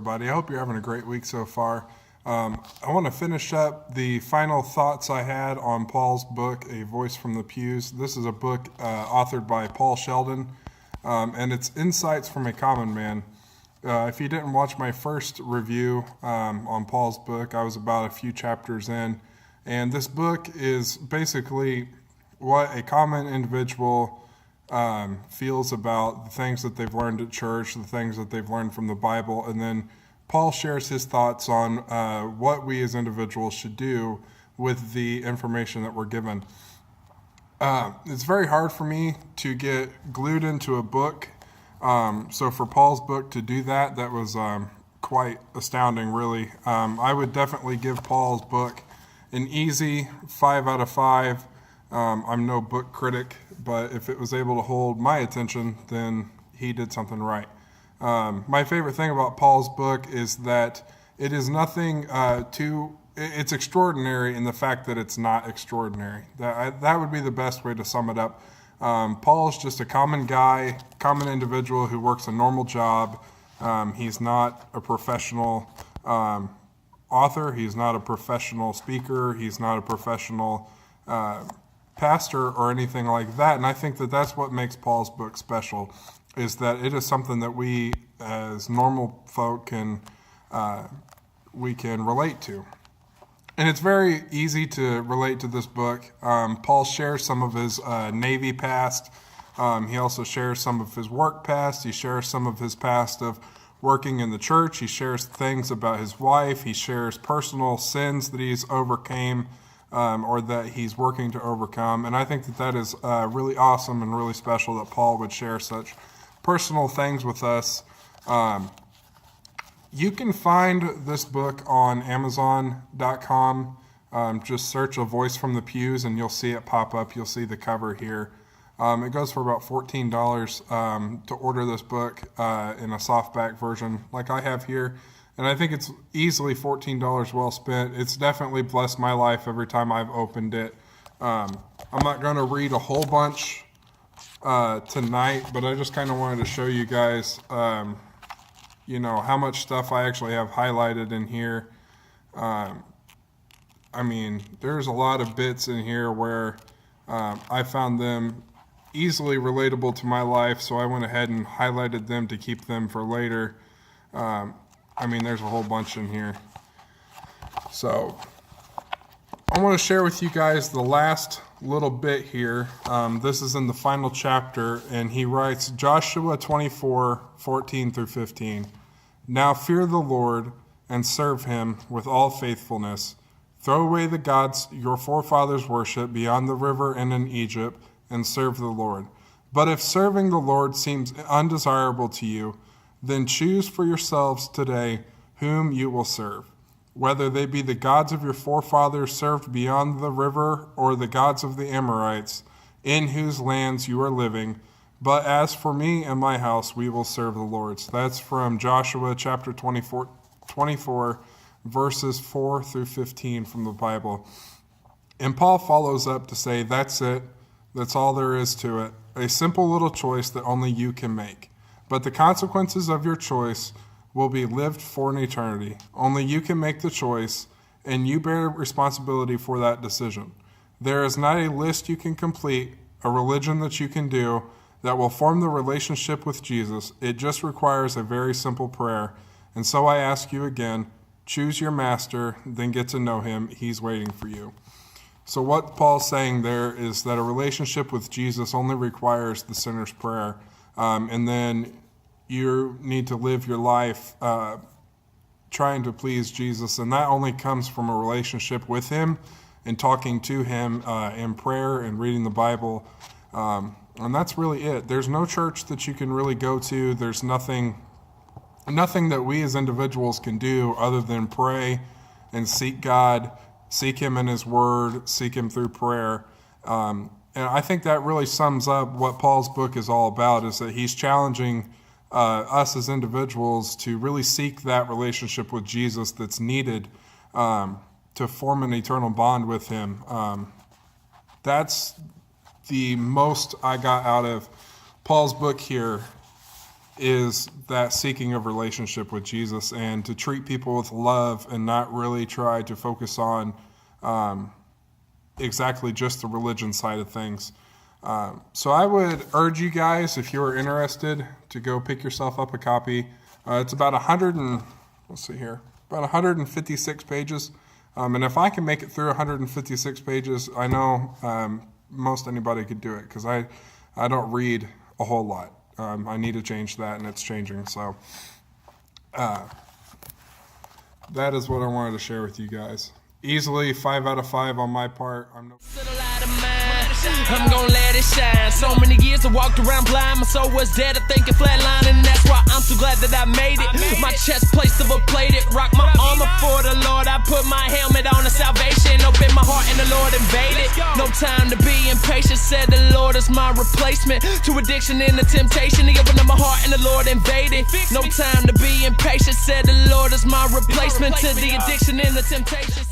everybody. I hope you're having a great week so far. I want to finish up the final thoughts I had on Paul's book, A Voice from the Pews. This is a book authored by Paul Sheldon, and it's Insights from a Common Man. If you didn't watch my first review on Paul's book, I was about a few chapters in, and this book is basically what a common individual feels about the things that they've learned at church, the things that they've learned from the Bible, and then Paul shares his thoughts on what we as individuals should do with the information that we're given. It's very hard for me to get glued into a book, so for Paul's book to do that was quite astounding, really. I would definitely give Paul's book an easy 5 out of 5. I'm no book critic, but if it was able to hold my attention, then he did something right. My favorite thing about Paul's book is that it is nothing it's extraordinary in the fact that it's not extraordinary. That would be the best way to sum it up. Paul is just a common guy, common individual who works a normal job. He's not a professional author. He's not a professional speaker. He's not a professional pastor or anything like that. And I think that that's what makes Paul's book special, is that it is something that we as normal folk can relate to. And it's very easy to relate to this book. Paul shares some of his Navy past. He also shares some of his work past. He shares some of his past of working in the church. He shares things about his wife. He shares personal sins that he's overcame or that he's working to overcome. And I think that is really awesome and really special that Paul would share such personal things with us. You can find this book on Amazon.com. Just search A Voice from the Pews and you'll see it pop up. You'll see the cover here. It goes for about $14 to order this book in a softback version like I have here. And I think it's easily $14 well spent. It's definitely blessed my life every time I've opened it. I'm not going to read a whole bunch tonight, but I just kind of wanted to show you guys, how much stuff I actually have highlighted in here. There's a lot of bits in here where I found them easily relatable to my life, so I went ahead and highlighted them to keep them for later. There's a whole bunch in here. So I want to share with you guys the last little bit here. This is in the final chapter, and he writes, Joshua 24:14-15. Now fear the Lord and serve him with all faithfulness. Throw away the gods your forefathers worshiped beyond the river and in Egypt, and serve the Lord. But if serving the Lord seems undesirable to you, then choose for yourselves today whom you will serve, whether they be the gods of your forefathers served beyond the river or the gods of the Amorites, in whose lands you are living. But as for me and my house, we will serve the Lord. So that's from Joshua chapter 24, verses 4-15 from the Bible. And Paul follows up to say, that's it. That's all there is to it. A simple little choice that only you can make. But the consequences of your choice will be lived for an eternity. Only you can make the choice, and you bear responsibility for that decision. There is not a list you can complete, a religion that you can do that will form the relationship with Jesus. It just requires a very simple prayer. And so I ask you again, choose your master, then get to know him. He's waiting for you. So what Paul's saying there is that a relationship with Jesus only requires the sinner's prayer. And then you need to live your life trying to please Jesus, and that only comes from a relationship with him and talking to him in prayer and reading the Bible. And that's really it. There's no church that you can really go to. There's nothing that we as individuals can do other than pray and seek God, seek him in his word, seek him through prayer. And I think that really sums up what Paul's book is all about, is that he's challenging us as individuals to really seek that relationship with Jesus that's needed to form an eternal bond with him. That's the most I got out of Paul's book here. is that seeking of relationship with Jesus, and to treat people with love and not really try to focus on exactly just the religion side of things. So I would urge you guys, if you are interested, to go pick yourself up a copy. It's about 156 pages. And if I can make it through 156 pages, I know most anybody could do it, because I don't read a whole lot. I need to change that, and it's changing. So that is what I wanted to share with you guys. Easily 5 out of 5 on my part. I'm gonna let it shine. So many years I walked around blind. My soul was dead, I think it flatlined, and that's why I'm so glad that I made it. My chest plate silver plated, rock my armor for the Lord. I put my helmet on, the salvation, open my heart and the Lord invaded. No time to be impatient, said the Lord is my replacement to addiction and the temptation. He opened up my heart and the Lord invaded. No time to be impatient, said the Lord is my replacement to the addiction and the temptation.